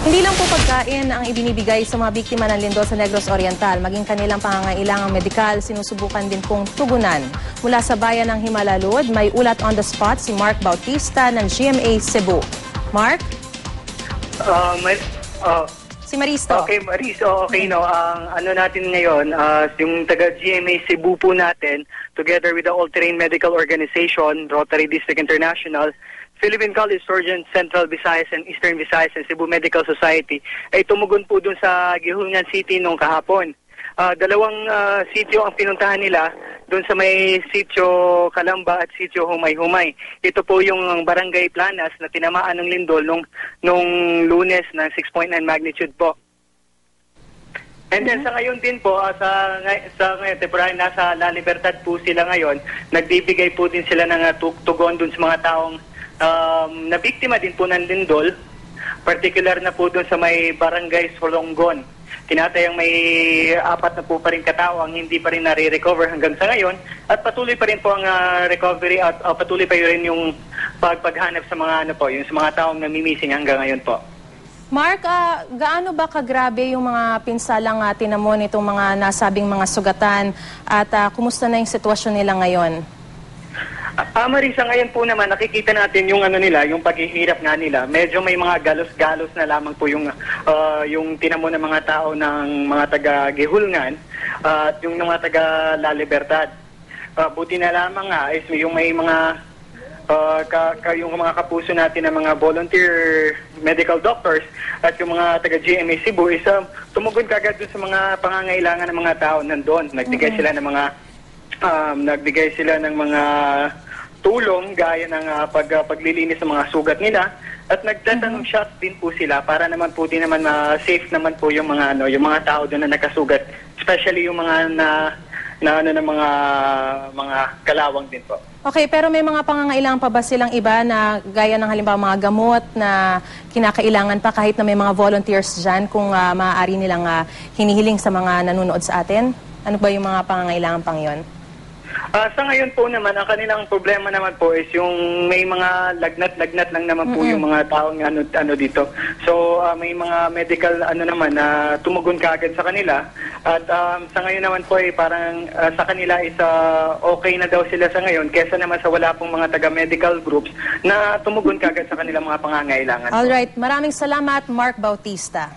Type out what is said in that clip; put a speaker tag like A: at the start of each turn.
A: Hindi lang po pagkain ang ibinibigay sa mga biktima ng lindol sa Negros Oriental, maging kanilang pangangailangang medikal, sinusubukan din pong tugunan. Mula sa bayan ng Himalalud, may ulat on the spot si Mark Bautista ng GMA Cebu. Mark? Si Maristo.
B: Okay, Maristo, okay, no. Ang ano natin ngayon, yung taga GMA Cebu po natin, together with the All-Terrain Medical Organization, Rotary District International, Philippine College Surgeons, Central Visayas and Eastern Visayas and Cebu Medical Society, ay tumugon po dun sa Gihungan City nung kahapon. Dalawang sitio ang pinuntahan nila, doon sa may sitio Calamba at sitio Humay-Humay. Ito po yung Barangay Planas na tinamaan ng lindol nung Lunes ng 6.9 magnitude po. And then sa ngayon din po, sa ngayon, temporary nasa La Libertad po sila ngayon, nagbibigay po din sila ng tugon doon sa mga taong na biktima din po ng lindol, particular na po doon sa may Barangay Solongon. Tinatayang may 4 na po pa rin katao ang hindi pa rin nare-recover hanggang sa ngayon at patuloy pa rin po ang recovery at patuloy pa rin yung paghanap sa mga yung sa mga taong namimissing hanggang ngayon po.
A: Mark, gaano ba kagrabe yung mga pinsalang tinamo nitong mga nasabing mga sugatan at kumusta na yung sitwasyon nila ngayon?
B: Marisa, ngayon po naman nakikita natin yung nila, yung paghihirap nga nila. Medyo may mga galos-galos na lamang po yung tinamo ng mga tao ng mga taga-Gihulngan at yung mga taga-La Libertad. Buti na lamang nga is yung may mga yung mga kapuso natin ng mga volunteer medical doctors at yung mga taga-GMA Cebu is tumugon kagad dun sa mga pangangailangan ng mga tao nandun. Nagbigay sila ng mga tulong gaya ng paglilinis ng mga sugat nila at nagtatanong shots din po sila para naman po din naman safe naman po yung mga yung mga tao doon na nakasugat, especially yung mga mga kalawang din po.
A: Okay, pero may mga pangangailangan pa ba silang iba na gaya ng halimbawa mga gamot na kinakailangan pa kahit na may mga volunteers dyan kung maaari nilang hinihiling sa mga nanonood sa atin? Ano ba yung mga pangangailangan pang yon?
B: Sa ngayon po naman, ang kanilang problema naman po is yung may mga lagnat lang naman po yung mga taong dito. So may mga medical naman na tumugon kaagad sa kanila. At sa ngayon naman po parang sa kanila is okay na daw sila sa ngayon kesa naman sa wala pong mga taga-medical groups na tumugon kaagad sa kanilang mga pangangailangan.
A: Alright, maraming salamat Mark Bautista.